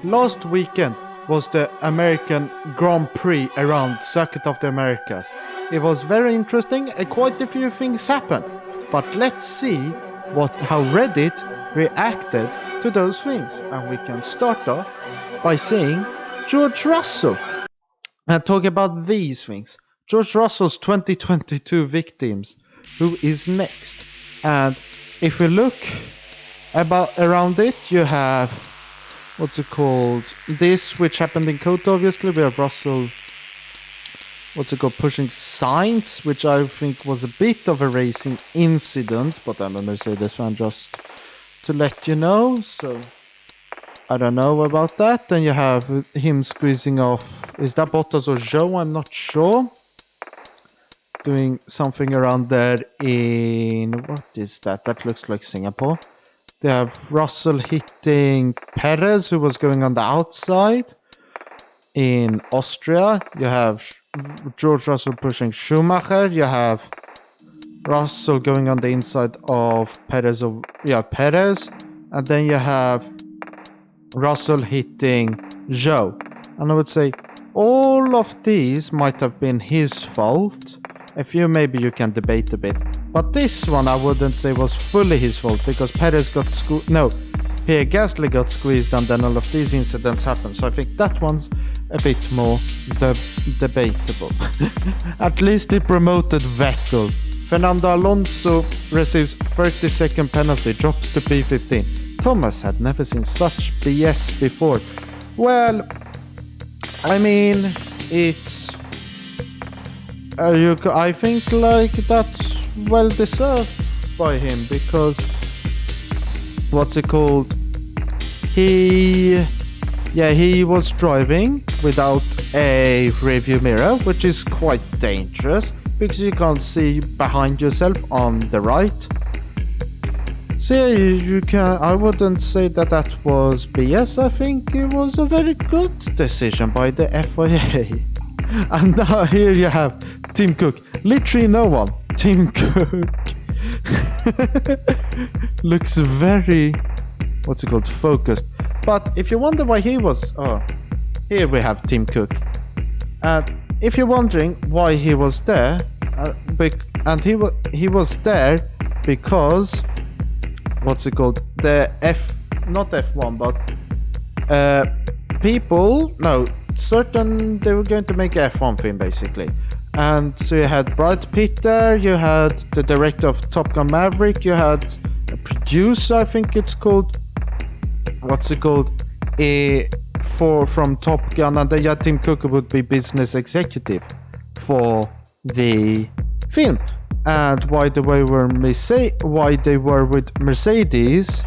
last weekend was the American Grand Prix around Circuit of the Americas. It was very interesting and quite a few things happened. But let's see how Reddit reacted to those things. And we can start off by saying George Russell. And talk about these things. George Russell's 2022 victims. Who is next? And if we look around it, you have what's it called? This, which happened in Kota, obviously. We have Russell, pushing signs, which I think was a bit of a racing incident, but I'm gonna say this one just to let you know. So I don't know about that. Then you have him squeezing off. Is that Bottas or Joe? I'm not sure. Doing something around there in, what is that? That looks like Singapore. They have Russell hitting Perez, who was going on the outside. In Austria, you have George Russell pushing Schumacher. You have Russell going on the inside of Perez. Perez. And then you have Russell hitting Joe. And I would say all of these might have been his fault. A few maybe you can debate a bit. But this one I wouldn't say was fully his fault, because Perez got Pierre Gasly got squeezed and then all of these incidents happened. So I think that one's a bit more debatable. At least he promoted Vettel. Fernando Alonso receives 30-second penalty, drops to P15. Thomas had never seen such BS before. Well, I mean, it's I think like that's well deserved by him, because he was driving without a rearview mirror, which is quite dangerous because you can't see behind yourself on the right. So yeah, I wouldn't say that was BS. I think it was a very good decision by the FIA. And now here you have Tim Cook. Literally no one. Tim Cook looks very, focused. But if you wonder why he was, here we have Tim Cook. And if you're wondering why he was there, he was there because not F1, but they were going to make an F1 film basically. And so you had Brad Pitt there, you had the director of Top Gun Maverick, you had a producer, I think it's called, from Top Gun, and then you had Tim Cook, who would be business executive for the film. And why they were with Mercedes,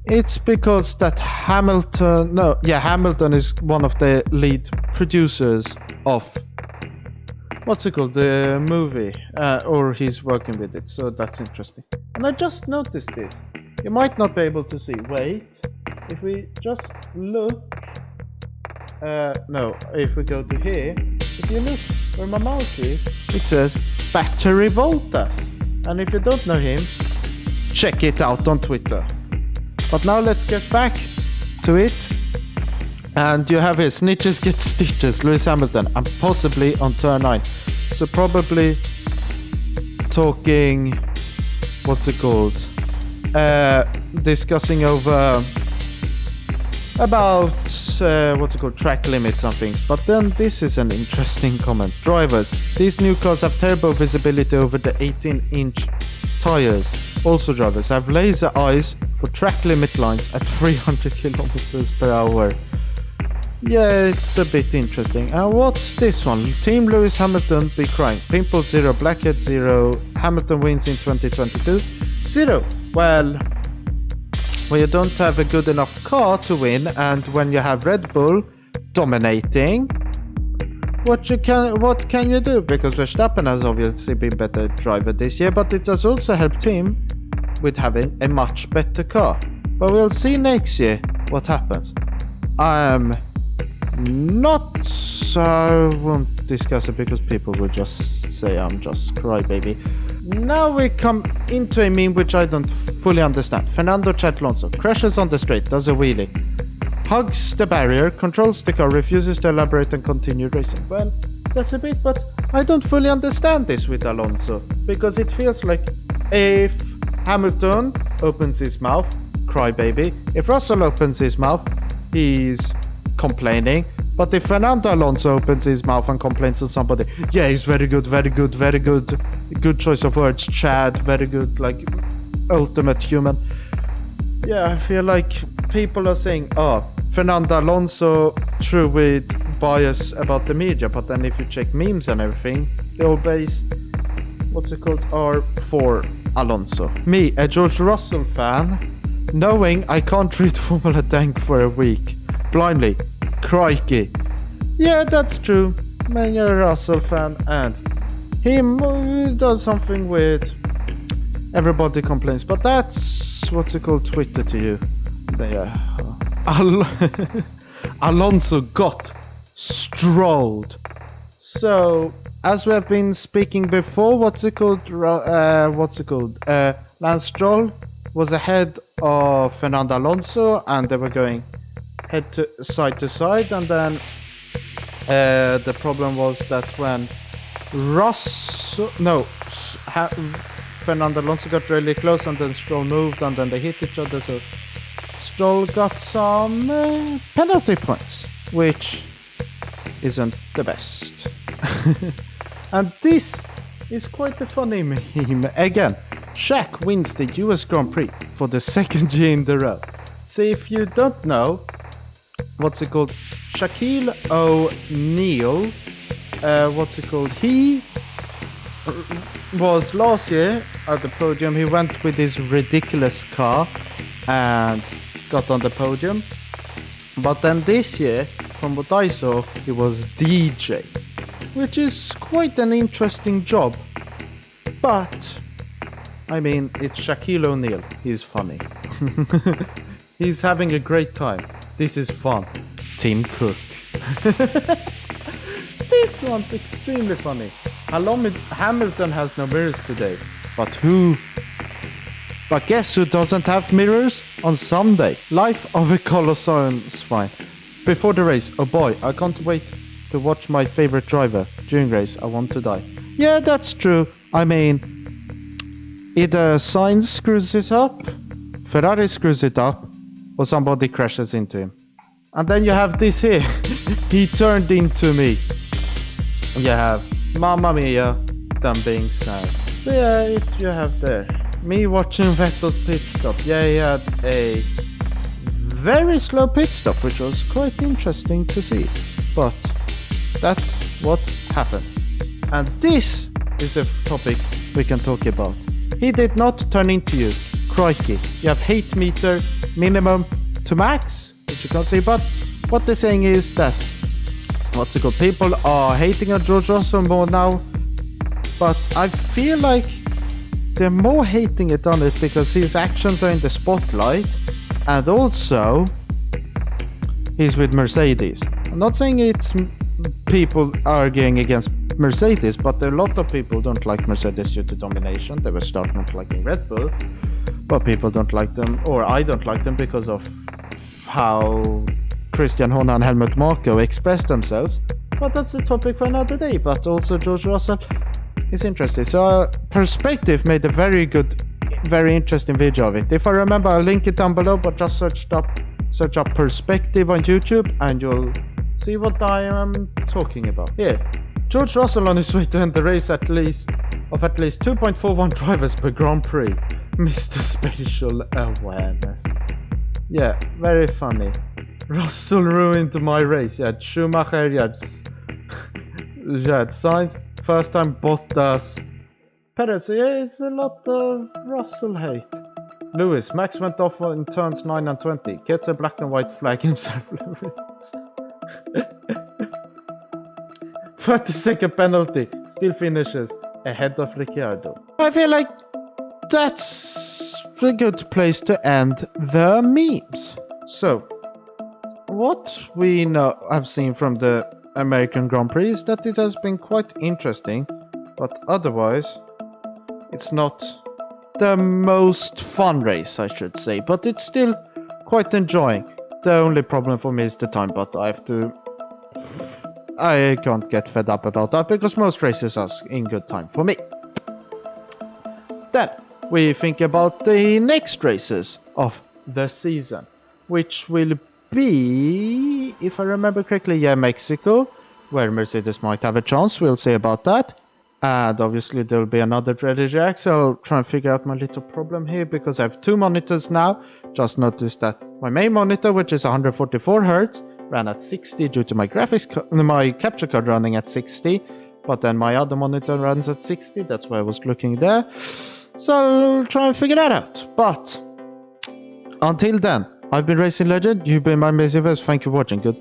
it's because that Hamilton is one of the lead producers of the movie, or he's working with it, so that's interesting. And I just noticed this. You might not be able to see. Wait, if we just look, if we go to here, if you look where my mouse is, it says Battery Voltas. And if you don't know him, check it out on Twitter. But now let's get back to it. And you have here, snitches get stitches, Lewis Hamilton, and possibly on turn 9. So probably talking, discussing over about track limits and things. But then this is an interesting comment. Drivers, these new cars have terrible visibility over the 18-inch tires. Also, drivers have laser eyes for track limit lines at 300 kilometers per hour. Yeah, it's a bit interesting. And what's this one? Team Lewis Hamilton be crying. Pimple 0, Blackhead 0. Hamilton wins in 2022. 0. Well, you don't have a good enough car to win, and when you have Red Bull dominating, what can you do? Because Verstappen has obviously been better driver this year, but it has also helped him with having a much better car. But we'll see next year what happens. I won't discuss it because people will just say I'm just crybaby. Now we come into a meme which I don't fully understand. Fernando Alonso crashes on the straight, does a wheelie, hugs the barrier, controls the car, refuses to elaborate and continue racing. Well, that's a bit, but I don't fully understand this with Alonso, because it feels like if Hamilton opens his mouth, crybaby. If Russell opens his mouth, he's complaining. But if Fernando Alonso opens his mouth and complains to somebody, yeah, he's very good, very good, very good. Good choice of words, Chad, very good, like ultimate human. Yeah, I feel like people are saying, oh, Fernando Alonso, true with bias about the media, but then if you check memes and everything, they all base, are for Alonso. Me, a George Russell fan, knowing I can't read Formula Tank for a week, blindly, crikey. Yeah, that's true. Man, you're a Russell fan, and he does something with everybody complains, but that's Twitter to you. Alonso got strolled. So, as we have been speaking before, Lance Stroll was ahead of Fernando Alonso, and they were going side to side, and then the problem was that when Fernando Alonso got really close, and then Stroll moved, and then they hit each other, so Stroll got some penalty points, which isn't the best. And this is quite a funny meme. Again, Shaq wins the US Grand Prix for the second year in a row. So if you don't know, Shaquille O'Neal, he was last year at the podium. He went with his ridiculous car and got on the podium. But then this year, from what I saw, he was DJ, which is quite an interesting job. But, I mean, it's Shaquille O'Neal. He's funny. He's having a great time. This is fun. Tim Cook. This one's extremely funny. Hamilton has no mirrors today. But guess who doesn't have mirrors? On Sunday. Life of a Colosseum's fine. Before the race, oh boy, I can't wait to watch my favorite driver. During race, I want to die. Yeah, that's true. I mean, either Sainz screws it up, Ferrari screws it up, or somebody crashes into him. And then you have this here. He turned into me. You have Mamma Mia, them being sad. So yeah, if you have there. Me watching Vettel's pit stop. Yeah, he had a very slow pit stop, which was quite interesting to see. But that's what happens. And this is a topic we can talk about. He did not turn into you. Crikey. You have hate meter minimum to max, which you can't see, but what they're saying is that people are hating on George Russell more now, but I feel like they're more hating it on it because his actions are in the spotlight, and also he's with Mercedes. I'm not saying it's people arguing against Mercedes, but a lot of people don't like Mercedes due to domination. They were starting not liking Red Bull, but people don't like them, or I don't like them because of how Christian Horner and Helmut Marko express themselves. But that's a topic for another day. But also George Russell is interesting. So Perspective made a very interesting video of it. If I remember, I'll link it down below, but just search up Perspective on YouTube and you'll see what I am talking about. Here, George Russell on his way to end the race at least 2.41 drivers per Grand Prix. Mr. Spatial Awareness. Yeah, very funny. Russell ruined my race. You had Schumacher, you had Sainz, first time Bottas, Perez. So yeah, it's a lot of Russell hate. Lewis, Max went off in turns 9 and 20. Gets a black and white flag himself. 30-second penalty. Still finishes ahead of Ricciardo. I feel like that's a good place to end the memes. So, what we have seen from the American Grand Prix is that it has been quite interesting, but otherwise It's not the most fun race, I should say, but it's still quite enjoying. The only problem for me is the time, but I can't get fed up about that because most races are in good time for me. Then we think about the next races of the season, which will be, if I remember correctly, Mexico, where Mercedes might have a chance. We'll see about that. And obviously there will be another Ready React, so I'll try and figure out my little problem here because I have two monitors now. Just noticed that my main monitor, which is 144 Hz, ran at 60 due to my my capture card running at 60, but then my other monitor runs at 60. That's why I was looking there. So I'll try and figure that out. But until then, I've been Racing Legend. You've been my amazing viewers. Thank you for watching. Good.